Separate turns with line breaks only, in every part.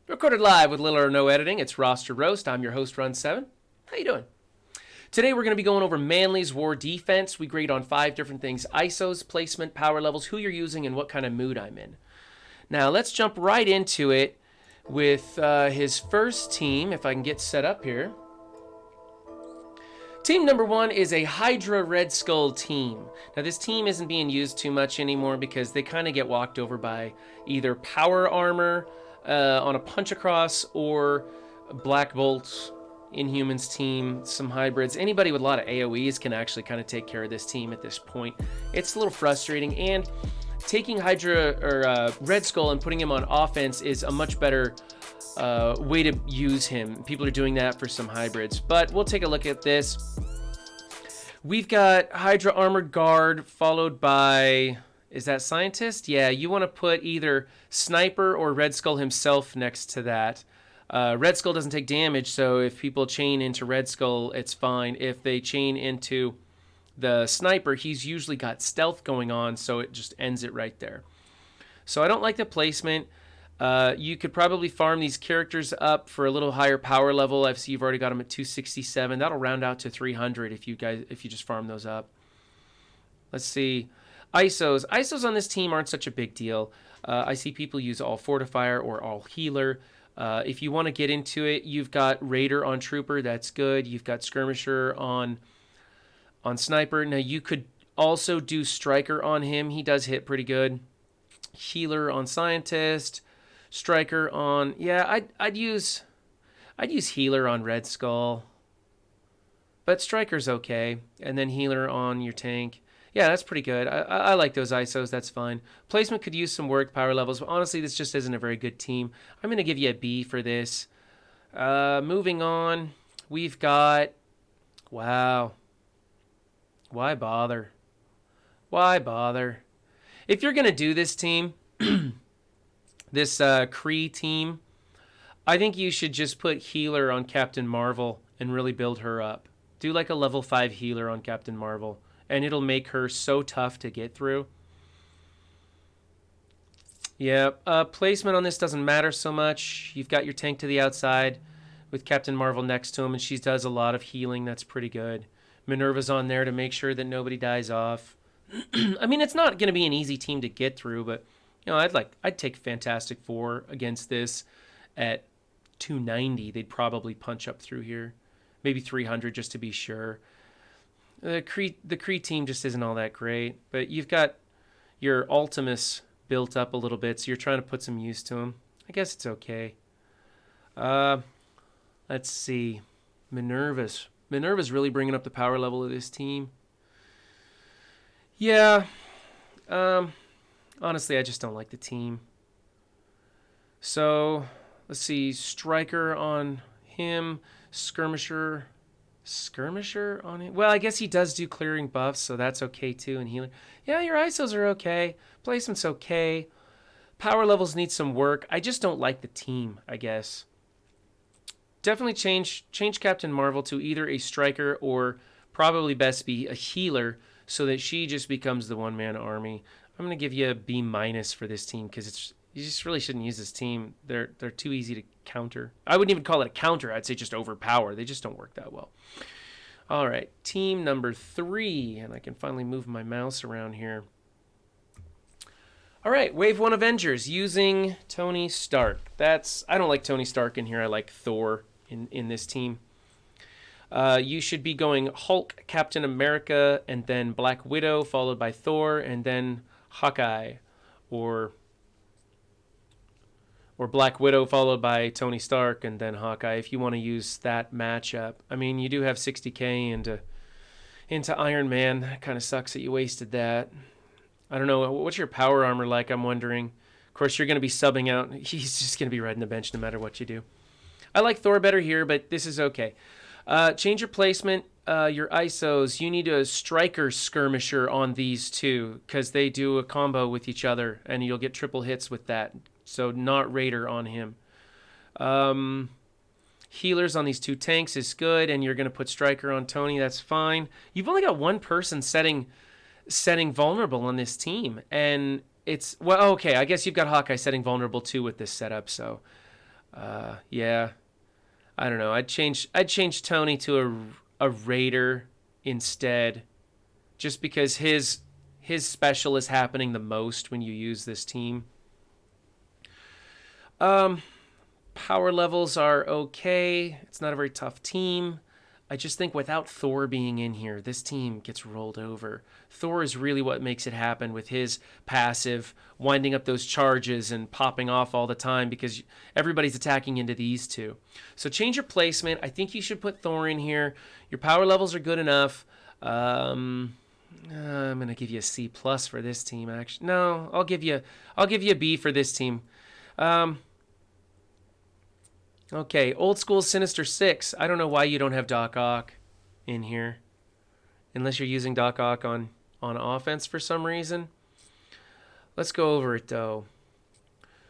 Recorded live with little or no editing. It's Roster Roast. I'm your host, Run7. How you doing? Today we're going to be going over Manley's war defense. We grade on 5 different things: ISOs, placement, power levels, who you're using, and what kind of mood I'm in. Now let's jump right into it with his first team, if I can get set up here. Team number 1 is a Hydra Red Skull team. Now this team isn't being used too much anymore because they kind of get walked over by either power armor on a punch across or Black Bolt, Inhumans team, some hybrids. Anybody with a lot of AoEs can actually kind of take care of this team at this point. It's a little frustrating, and taking Hydra or Red Skull and putting him on offense is a much better way to use him. People are doing that for some hybrids, but we'll take a look at this. We've got Hydra Armored Guard followed by, is that Scientist? Yeah, you want to put either Sniper or Red Skull himself next to that. Red Skull doesn't take damage, so if people chain into Red Skull, it's fine. If they chain into the Sniper, he's usually got stealth going on, so it just ends it right there. So I don't like the placement. You could probably farm these characters up for a little higher power level. I see you've already got them at 267. That'll round out to 300 if you just farm those up. Let's see. ISOs. ISOs on this team aren't such a big deal. I see people use all Fortifier or all Healer. If you want to get into it, you've got Raider on Trooper. That's good. You've got Skirmisher on Sniper. Now, you could also do Striker on him. He does hit pretty good. Healer on Scientist. Striker on... Yeah, I'd use Healer on Red Skull. But Striker's okay. And then Healer on your tank. Yeah, that's pretty good. I like those ISOs. That's fine. Placement could use some work, power levels. But honestly, this just isn't a very good team. I'm going to give you a B for this. Moving on, we've got... Wow. Why bother? Why bother? If you're going to do this team, this Kree team, I think you should just put Healer on Captain Marvel and really build her up. Do like a level 5 Healer on Captain Marvel, and it'll make her so tough to get through. Yeah, placement on this doesn't matter so much. You've got your tank to the outside with Captain Marvel next to him, and she does a lot of healing. That's pretty good. Minerva's on there to make sure that nobody dies off. I mean, it's not going to be an easy team to get through, but you know, I'd take Fantastic Four against this at 290. They'd probably punch up through here, maybe 300 just to be sure. The Kree team just isn't all that great, but you've got your Ultimus built up a little bit, so you're trying to put some use to them. I guess it's okay. Let's see. Minerva's really bringing up the power level of this team. Yeah. Honestly, I just don't like the team. So, let's see. Striker on him. Skirmisher on him. Well, I guess he does do clearing buffs, so that's okay too. And healing. Yeah, your ISOs are okay. Placement's okay. Power levels need some work. I just don't like the team, I guess. Definitely change Captain Marvel to either a Striker or probably best be a Healer so that she just becomes the one-man army. I'm going to give you a B- for this team because you just really shouldn't use this team. They're too easy to counter. I wouldn't even call it a counter. I'd say just overpower. They just don't work that well. All right, team number 3, and I can finally move my mouse around here. All right, Wave 1 Avengers using Tony Stark. I don't like Tony Stark in here. I like Thor in this team. You should be going Hulk, Captain America, and then Black Widow, followed by Thor, and then Hawkeye, or Black Widow followed by Tony Stark, and then Hawkeye, if you want to use that matchup. I mean, you do have 60k into Iron Man. That kind of sucks that you wasted that. I don't know. What's your power armor like, I'm wondering? Of course, you're going to be subbing out. He's just going to be riding the bench no matter what you do. I like Thor better here, but this is okay. Change your placement, your ISOs. You need a Striker Skirmisher on these two because they do a combo with each other, and you'll get triple hits with that. So not Raider on him. Healers on these two tanks is good, and you're going to put Striker on Tony. That's fine. You've only got one person setting vulnerable on this team, and it's, well, okay, I guess you've got Hawkeye setting vulnerable too with this setup, so Yeah, I don't know. I'd change Tony to a Raider instead, just because his special is happening the most when you use this team. Um, Power levels are okay. It's not a very tough team. I just think without Thor being in here, this team gets rolled over. Thor is really what makes it happen with his passive, winding up those charges and popping off all the time because everybody's attacking into these two. So change your placement. I think you should put Thor in here. Your power levels are good enough. I'm gonna give you a C plus for this team. Actually, no, I'll give you a B for this team. Um, Okay, old school Sinister Six. I don't know why you don't have Doc Ock in here, unless you're using Doc Ock on offense for some reason. Let's go over it though.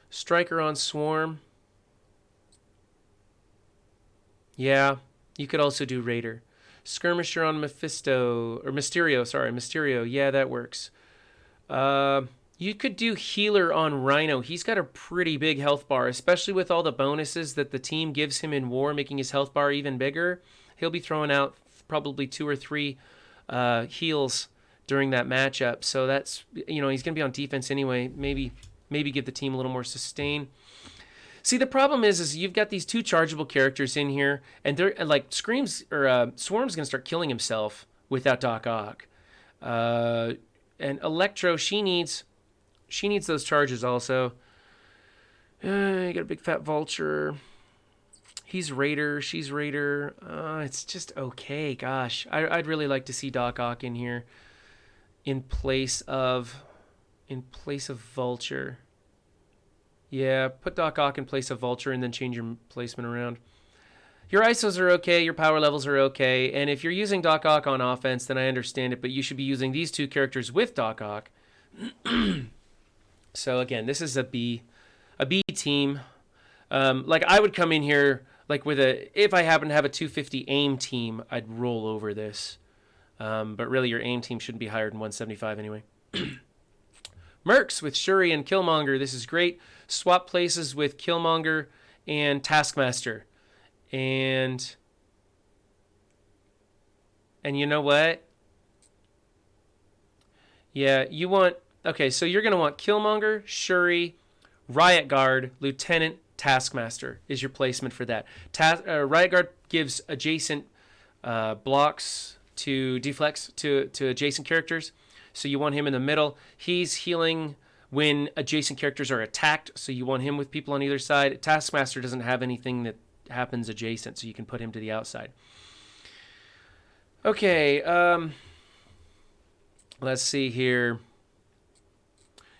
Striker on Swarm. Yeah, you could also do Raider. Skirmisher on Mysterio. Sorry, Mysterio. Yeah, that works. You could do healer on Rhino. He's got a pretty big health bar, especially with all the bonuses that the team gives him in war, making his health bar even bigger. He'll be throwing out probably 2 or 3 heals during that matchup. So that's, he's going to be on defense anyway. Maybe give the team a little more sustain. See, the problem is you've got these 2 chargeable characters in here, and they're like Swarm's going to start killing himself without Doc Ock. And Electro, she needs those charges also. You got a big fat Vulture. He's Raider. She's Raider. It's just okay. Gosh, I'd really like to see Doc Ock in here in place of Vulture. Yeah, put Doc Ock in place of Vulture and then change your placement around. Your ISOs are okay, your power levels are okay, and if you're using Doc Ock on offense, then I understand it, but you should be using these 2 characters with Doc Ock. So again, this is a B team. Like I would come in here like if I happen to have a 250 aim team, I'd roll over this. But really your aim team shouldn't be higher than 175 anyway. Mercs with Shuri and Killmonger. This is great. Swap places with Killmonger and Taskmaster. And you know what? Yeah, okay, so you're going to want Killmonger, Shuri, Riot Guard, Lieutenant, Taskmaster is your placement for that. Riot Guard gives adjacent blocks to deflex to adjacent characters. So you want him in the middle. He's healing when adjacent characters are attacked, so you want him with people on either side. Taskmaster doesn't have anything that happens adjacent, so you can put him to the outside. Okay, let's see here.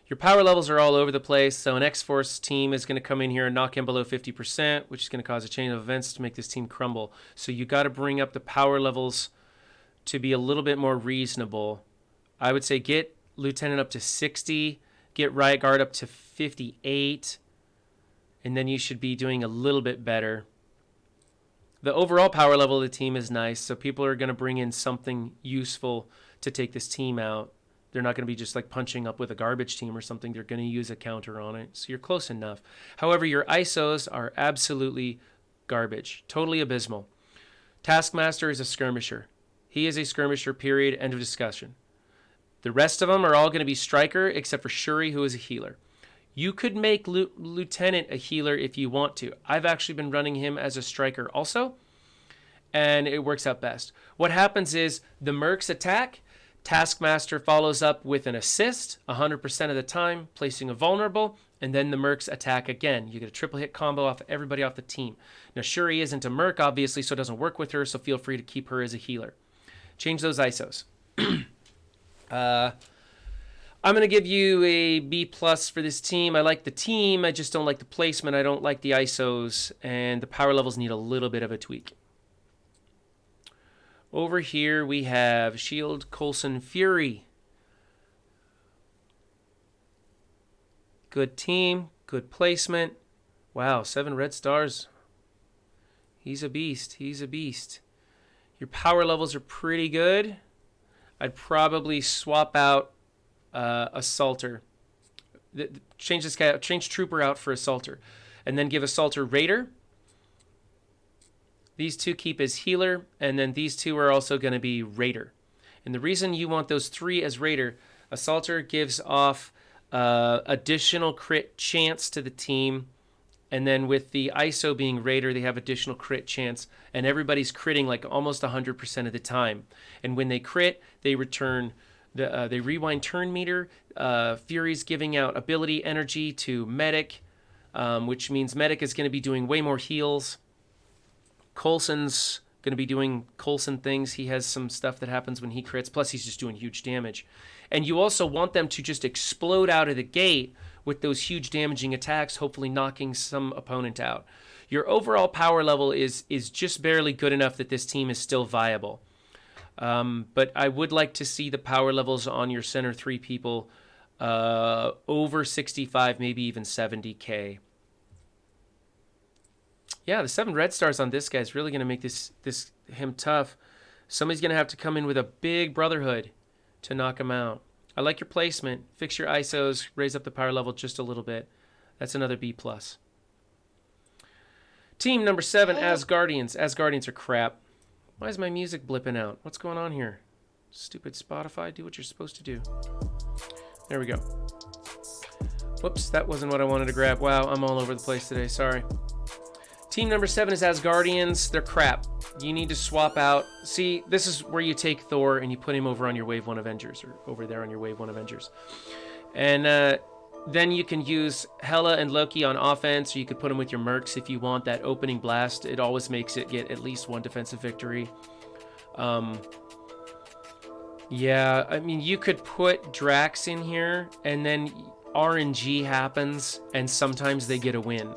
Your power levels are all over the place, so an X-Force team is going to come in here and knock him below 50%, which is going to cause a chain of events to make this team crumble. So you got to bring up the power levels to be a little bit more reasonable. I would say get Lieutenant up to 60, get Riot Guard up to 58, and then you should be doing a little bit better. The overall power level of the team is nice, so people are going to bring in something useful to take this team out. They're not going to be just like punching up with a garbage team or something. They're going to use a counter on it, so you're close enough. However, your ISOs are absolutely garbage, totally abysmal. Taskmaster is a skirmisher. He is a skirmisher, period, end of discussion. The rest of them are all going to be striker, except for Shuri, who is a healer. You could make Lieutenant a healer if you want to. I've actually been running him as a striker also, and it works out best. What happens is the Mercs attack, Taskmaster follows up with an assist 100% of the time, placing a vulnerable, and then the Mercs attack again. You get a triple hit combo off everybody off the team. Now, Shuri isn't a Merc, obviously, so it doesn't work with her, so feel free to keep her as a healer. Change those ISOs. I'm going to give you a B plus for this team. I like the team. I just don't like the placement. I don't like the ISOs, and the power levels need a little bit of a tweak. Over here we have Shield, Coulson, Fury. Good team, good placement. Wow, 7 red stars. He's a beast. He's a beast. Your power levels are pretty good. I'd probably swap out Assaulter. Change this guy out. Change Trooper out for Assaulter. and then give Assaulter Raider. These two keep as healer, and then these two are also going to be Raider. And the reason you want those 3 as Raider, Assaulter gives off additional crit chance to the team, and then with the ISO being Raider, they have additional crit chance, and everybody's critting like almost 100% of the time. And when they crit, they return they rewind turn meter. Fury's giving out ability energy to Medic, which means Medic is going to be doing way more heals. Coulson's going to be doing Coulson things. He has some stuff that happens when he crits, plus he's just doing huge damage. And you also want them to just explode out of the gate with those huge damaging attacks, hopefully knocking some opponent out. Your overall power level is just barely good enough that this team is still viable. But I would like to see the power levels on your center 3 people over 65, maybe even 70k. Yeah, the 7 red stars on this guy is really going to make him tough. Somebody's going to have to come in with a big brotherhood to knock him out. I like your placement. Fix your ISOs, raise up the power level just a little bit. That's another B+. Team number 7, Asgardians. Asgardians are crap. Why is my music blipping out? What's going on here? Stupid Spotify, do what you're supposed to do. There we go. Whoops, that wasn't what I wanted to grab. Wow, I'm all over the place today, sorry. Team number 7 is Asgardians. They're crap. You need to swap out. See, this is where you take Thor and you put him over on your Wave 1 Avengers, or over there on your Wave 1 Avengers. And then you can use Hela and Loki on offense, or you could put them with your Mercs if you want that opening blast. It always makes it get at least 1 defensive victory. Yeah, I mean, you could put Drax in here, and then RNG happens, and sometimes they get a win.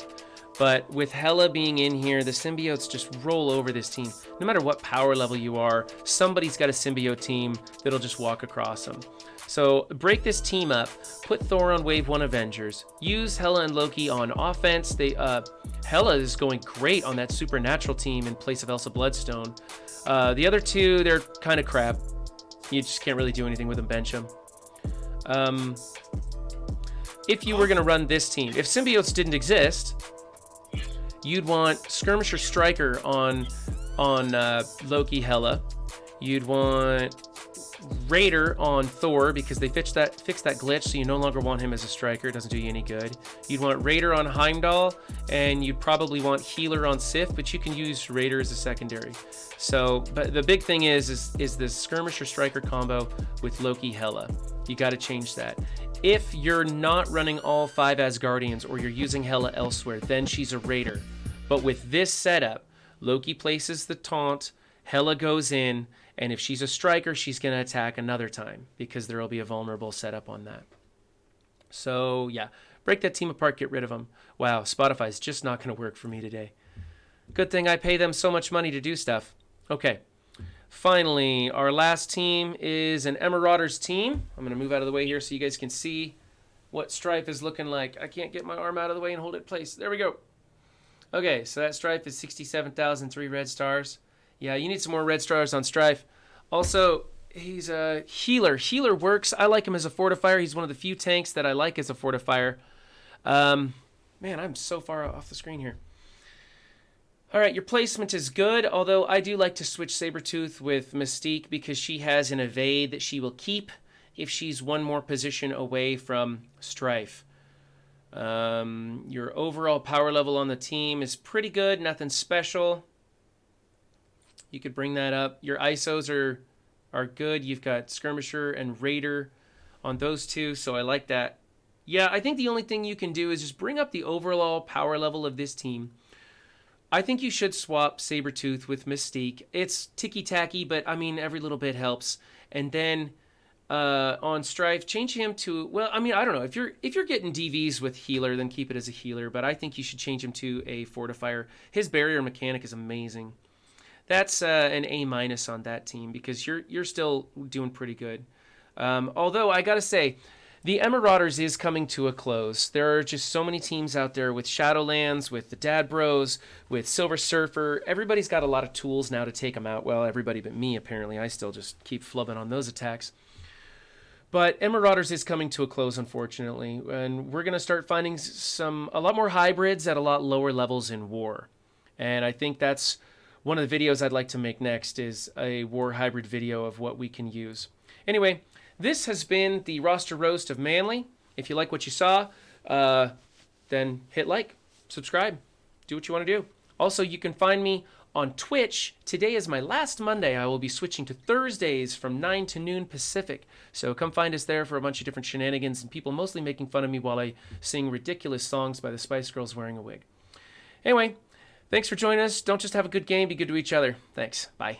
But with Hela being in here, the symbiotes just roll over this team. No matter what power level you are, somebody's got a symbiote team that'll just walk across them. So break this team up, put Thor on Wave 1 Avengers, use Hela and Loki on offense. Hela is going great on that supernatural team in place of Elsa Bloodstone. The other 2, they're kind of crap. You just can't really do anything with them, bench them. If you were going to run this team, if symbiotes didn't exist, you'd want Skirmisher Striker on Loki Hela. You'd want Raider on Thor because they fixed that glitch, so you no longer want him as a striker. It doesn't do you any good. You'd want Raider on Heimdall, and you'd probably want Healer on Sif, but you can use Raider as a secondary. So, but the big thing is this Skirmisher Striker combo with Loki Hela. You got to change that. If you're not running all 5 Asgardians or you're using Hela elsewhere, then she's a Raider. But with this setup, Loki places the taunt, Hela goes in, and if she's a striker, she's going to attack another time because there will be a vulnerable setup on that. So, yeah, break that team apart, get rid of them. Wow, Spotify's just not going to work for me today. Good thing I pay them so much money to do stuff. Okay, finally, our last team is an Marauders team. I'm going to move out of the way here so you guys can see what Strife is looking like. I can't get my arm out of the way and hold it in place. There we go. Okay, so that Strife is 67,003 red stars. Yeah, you need some more red stars on Strife. Also, he's a healer. Healer works. I like him as a fortifier. He's one of the few tanks that I like as a fortifier. Man, I'm so far off the screen here. All right, your placement is good, although I do like to switch Sabretooth with Mystique because she has an evade that she will keep if she's one more position away from Strife. Your overall power level on the team is pretty good, nothing special. You could bring that up. Your ISOs are good. You've got Skirmisher and Raider on those 2, so I like that. Yeah, I think the only thing you can do is just bring up the overall power level of this team. I think you should swap Sabretooth with Mystique. It's ticky-tacky, but, I mean, every little bit helps. And then on Strife, change him to, well, I mean, I don't know. If you're getting DVs with Healer, then keep it as a Healer, but I think you should change him to a Fortifier. His barrier mechanic is amazing. That's an A- on that team because you're still doing pretty good. Although I gotta say, the Marauders is coming to a close. There are just so many teams out there with Shadowlands, with the Dad Bros, with Silver Surfer. Everybody's got a lot of tools now to take them out. Well, everybody but me apparently. I still just keep flubbing on those attacks. But Marauders is coming to a close, unfortunately, and we're going to start finding a lot more hybrids at a lot lower levels in war. And I think that's one of the videos I'd like to make next, is a war hybrid video of what we can use. Anyway, this has been the roster roast of Manley. If you like what you saw, then hit like, subscribe, do what you want to do. Also, you can find me on Twitch. Today is my last Monday. I will be switching to Thursdays from 9 to noon Pacific. So come find us there for a bunch of different shenanigans and people mostly making fun of me while I sing ridiculous songs by the Spice Girls wearing a wig. Anyway, thanks for joining us. Don't just have a good game, be good to each other. Thanks. Bye.